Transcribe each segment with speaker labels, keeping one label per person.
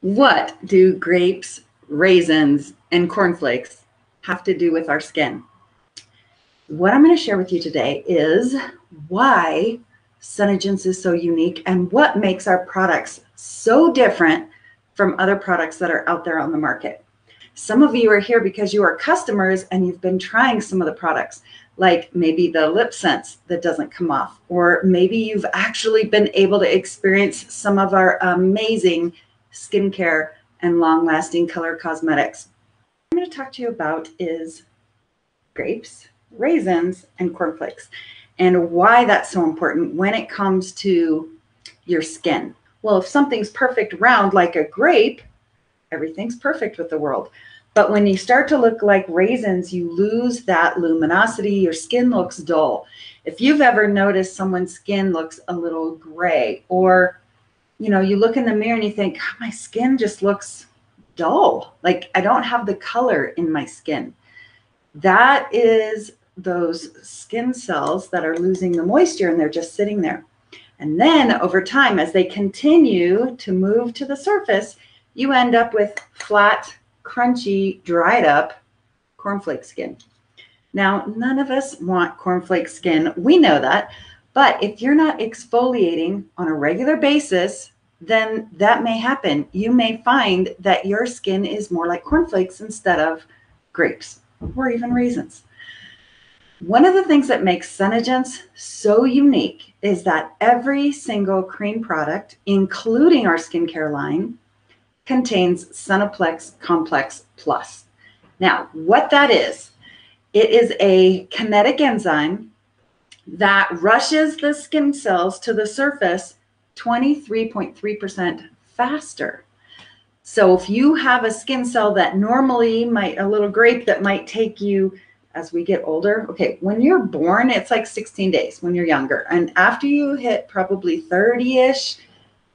Speaker 1: What do grapes, raisins, and cornflakes have to do with our skin? What I'm going to share with you today is why Sevenants is so unique and what makes our products so different from other products that are out there on the market. Some of you are here because you are customers and you've been trying some of the products, like maybe the lip sense that doesn't come off, or maybe you've actually been able to experience some of our amazing skincare and long-lasting color cosmetics. What I'm going to talk to you about is grapes, raisins, and cornflakes, and why that's so important when it comes to your skin. Well, if something's perfect round like a grape, everything's perfect with the world. But when you start to look like raisins, you lose that luminosity. Your skin looks dull. If you've ever noticed someone's skin looks a little gray, or you look in the mirror and you think, my skin just looks dull. Like I don't have the color in my skin. That is those skin cells that are losing the moisture and they're just sitting there. And then over time, as they continue to move to the surface, you end up with flat, crunchy, dried up cornflake skin. Now, none of us want cornflake skin. We know that. But if you're not exfoliating on a regular basis, then that may happen. You may find that your skin is more like cornflakes instead of grapes or even raisins. One of the things that makes Sevenants so unique is that every single cream product, including our skincare line, contains Senaplex Complex Plus. Now, what that is, it is a kinetic enzyme that rushes the skin cells to the surface 23.3% faster. So if you have a skin cell that normally a little grape that might take you as we get older, okay, when you're born, it's like 16 days when you're younger. And after you hit probably 30-ish,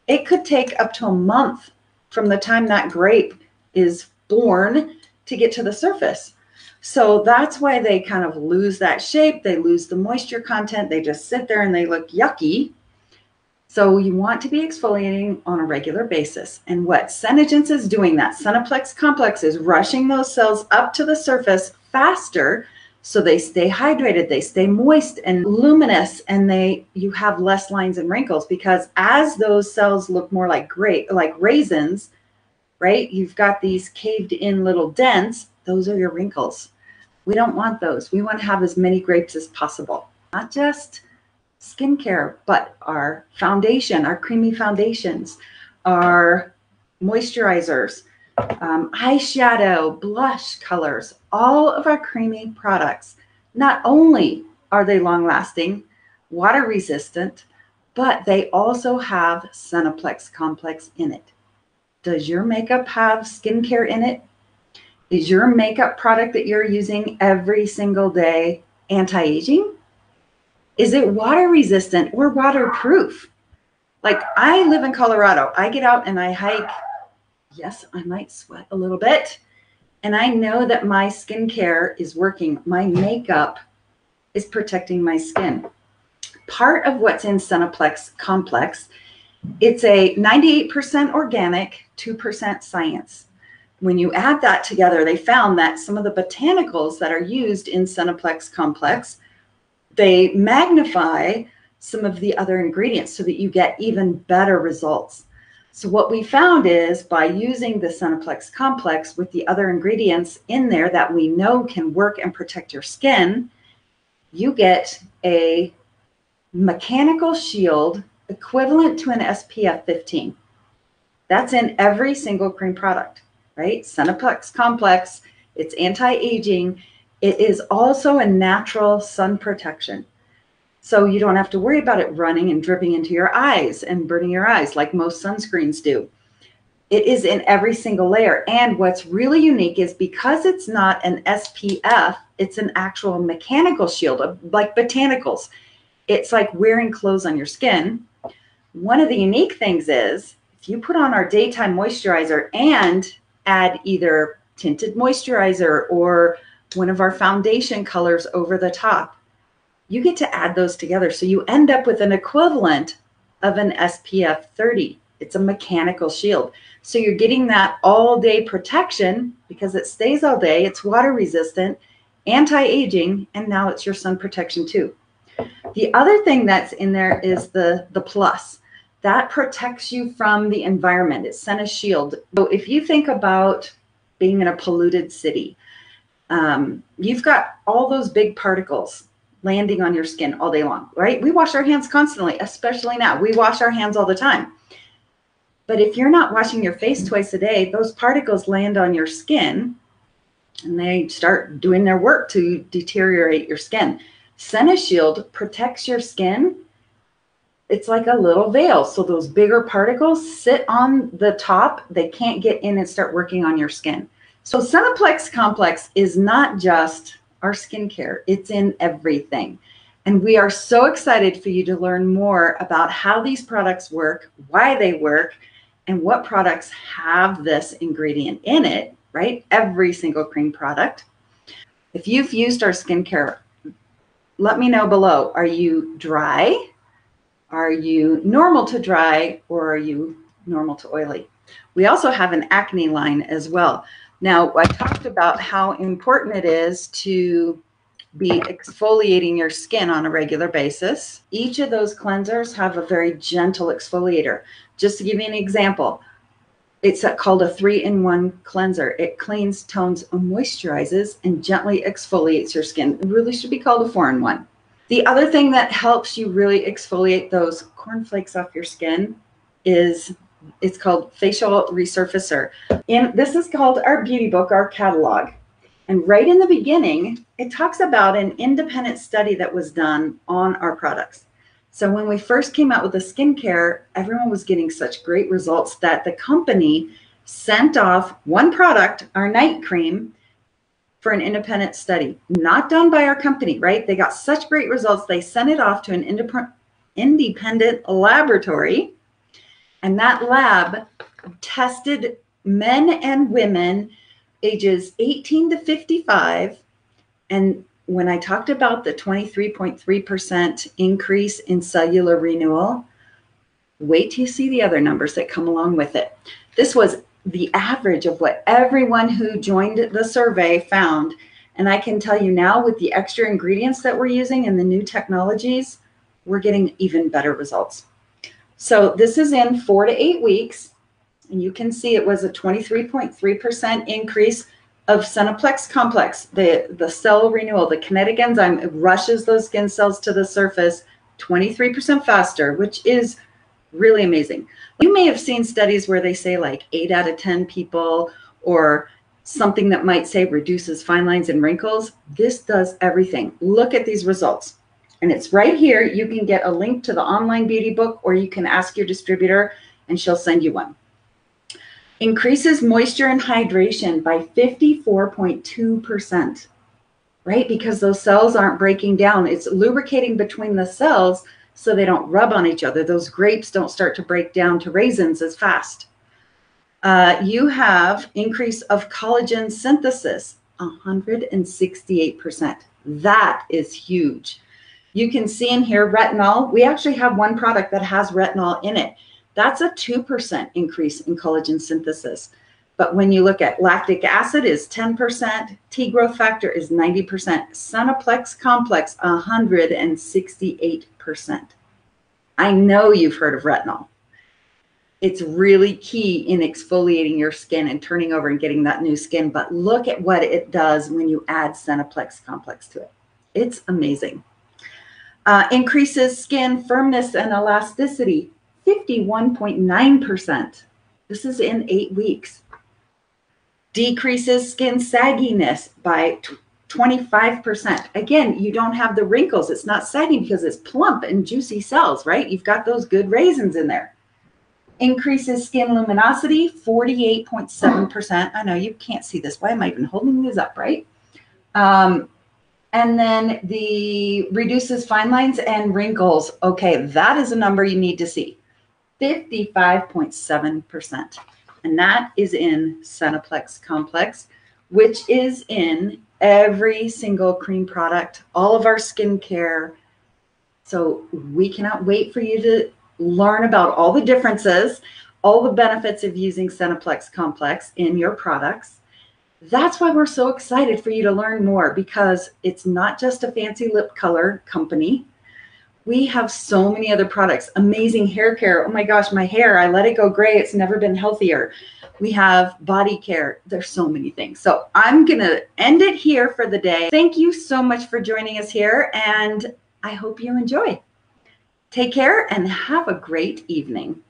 Speaker 1: it could take up to a month from the time that grape is born to get to the surface. So that's why they kind of lose that shape. They lose the moisture content. They just sit there and they look yucky. So you want to be exfoliating on a regular basis. And what Sevenants is doing, that Senaplex Complex, is rushing those cells up to the surface faster so they stay hydrated, they stay moist and luminous, and you have less lines and wrinkles, because as those cells look more like raisins, right? You've got these caved in little dents. Those are your wrinkles. We don't want those. We want to have as many grapes as possible. Not just skincare, but our foundation, our creamy foundations, our moisturizers, eyeshadow, blush colors, all of our creamy products. Not only are they long lasting, water resistant, but they also have Senaplex Complex in it. Does your makeup have skincare in it? Is your makeup product that you're using every single day anti-aging? Is it water resistant or waterproof? Like, I live in Colorado. I get out and I hike. Yes, I might sweat a little bit. And I know that my skincare is working. My makeup is protecting my skin. Part of what's in Senaplex Complex, it's a 98% organic, 2% science. When you add that together, they found that some of the botanicals that are used in Senaplex Complex, they magnify some of the other ingredients so that you get even better results. So what we found is, by using the Senaplex Complex with the other ingredients in there that we know can work and protect your skin, you get a mechanical shield equivalent to an SPF 15. That's in every single cream product, right? Senaplex Complex, it's anti-aging. It is also a natural sun protection. So you don't have to worry about it running and dripping into your eyes and burning your eyes like most sunscreens do. It is in every single layer. And what's really unique is, because it's not an SPF, it's an actual mechanical shield, like botanicals. It's like wearing clothes on your skin. One of the unique things is, if you put on our daytime moisturizer and add either tinted moisturizer or one of our foundation colors over the top, you get to add those together. So you end up with an equivalent of an SPF 30. It's a mechanical shield. So you're getting that all day protection because it stays all day. It's water resistant, anti-aging, and now it's your sun protection too. The other thing that's in there is the plus. That protects you from the environment. It's sent a shield. So if you think about being in a polluted city, you've got all those big particles landing on your skin all day long, right? We wash our hands constantly, especially now. We wash our hands all the time. But if you're not washing your face twice a day, those particles land on your skin and they start doing their work to deteriorate your skin. Shield protects your skin. It's like a little veil. So those bigger particles sit on the top. They can't get in and start working on your skin. So Senaplex Complex is not just our skincare. It's in everything. And we are so excited for you to learn more about how these products work, why they work, and what products have this ingredient in it, right? Every single cream product. If you've used our skincare, let me know below. Are you dry? Are you normal to dry? Or are you normal to oily? We also have an acne line as well. Now, I talked about how important it is to be exfoliating your skin on a regular basis. Each of those cleansers have a very gentle exfoliator. Just to give you an example, it's called a 3-in-1 cleanser. It cleans, tones, moisturizes, and gently exfoliates your skin. It really should be called a 4-in-1. The other thing that helps you really exfoliate those cornflakes off your skin is it's called Facial Resurfacer. This is called our beauty book, our catalog. And right in the beginning, it talks about an independent study that was done on our products. So when we first came out with the skincare, everyone was getting such great results that the company sent off one product, our night cream, for an independent study. Not done by our company, right? They got such great results. They sent it off to an independent laboratory. And that lab tested men and women ages 18 to 55. And when I talked about the 23.3% increase in cellular renewal, wait till you see the other numbers that come along with it. This was the average of what everyone who joined the survey found. And I can tell you now, with the extra ingredients that we're using and the new technologies, we're getting even better results. So this is in 4 to 8 weeks. And you can see it was a 23.3% increase of Senaplex Complex, the cell renewal, the kinetic enzyme. It rushes those skin cells to the surface 23% faster, which is really amazing. You may have seen studies where they say like 8 out of 10 people, or something that might say reduces fine lines and wrinkles. This does everything. Look at these results. And it's right here. You can get a link to the online beauty book, or you can ask your distributor and she'll send you one. Increases moisture and hydration by 54.2%, right? Because those cells aren't breaking down. It's lubricating between the cells so they don't rub on each other. Those grapes don't start to break down to raisins as fast. You have increase of collagen synthesis, 168%. That is huge. You can see in here retinol. We actually have one product that has retinol in it. That's a 2% increase in collagen synthesis. But when you look at lactic acid is 10%, T growth factor is 90%, Senaplex Complex 168%. I know you've heard of retinol. It's really key in exfoliating your skin and turning over and getting that new skin. But look at what it does when you add Senaplex Complex to it. It's amazing. Increases skin firmness and elasticity, 51.9%. This is in 8 weeks. Decreases skin sagginess by 25%. Again, you don't have the wrinkles. It's not saggy because it's plump and juicy cells, right? You've got those good raisins in there. Increases skin luminosity, 48.7%. I know you can't see this. Why am I even holding these up, right? And then the reduces fine lines and wrinkles. Okay, that is a number you need to see. 55.7%. And that is in Senaplex Complex, which is in every single cream product, all of our skincare. So we cannot wait for you to learn about all the differences. all the benefits of using Centiplex Complex in your products. That's why we're so excited for you to learn more, because it's not just a fancy lip color company. We have so many other products, amazing hair care. Oh my gosh, my hair, I let it go gray. It's never been healthier. We have body care. There's so many things. So I'm going to end it here for the day. Thank you so much for joining us here, and I hope you enjoy. Take care and have a great evening.